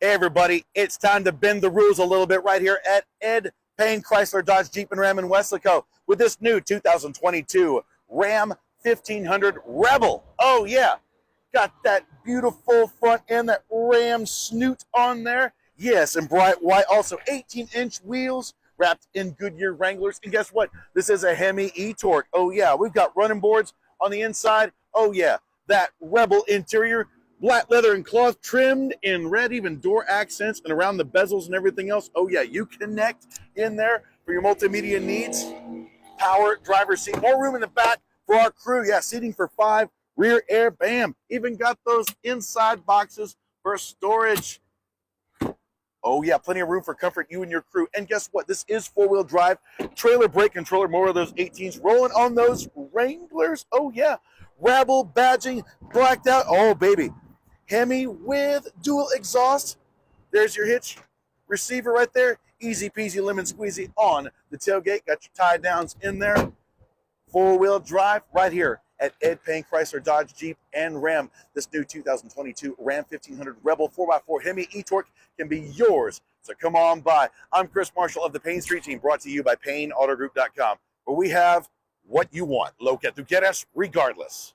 Hey everybody, it's time to bend the rules a little bit right here at Ed Payne Chrysler Dodge Jeep and Ram in Weslaco with this new 2022 Ram 1500 Rebel. Oh yeah, got that beautiful front end, that Ram snoot on there. Yes, and bright white, also 18-inch wheels wrapped in Goodyear Wranglers. And guess what? This is a Hemi e-torque. Oh yeah, we've got running boards on the inside. Oh yeah, that Rebel interior, black leather and cloth trimmed in red, even door accents and around the bezels and everything else. Oh yeah, you connect in there for your multimedia needs. Power driver's seat, more room in the back for our crew. Yeah, seating for 5, rear air, bam. Even got those inside boxes for storage. Oh yeah, plenty of room for comfort, you and your crew. And guess what? This is 4-wheel drive, trailer brake controller, more of those 18s rolling on those Wranglers. Oh yeah, Rabble badging, blacked out. Oh baby, Hemi with dual exhaust. There's your hitch receiver right there. Easy peasy lemon squeezy on the tailgate. Got your tie downs in there. 4-wheel drive right here at Ed Payne Chrysler Dodge Jeep and Ram. This new 2022 Ram 1500 Rebel 4x4 Hemi e-torque can be yours. So come on by. I'm Chris Marshall of the Payne Street Team, brought to you by PayneAutoGroup.com, where we have what you want. Lo que tú quieras, regardless.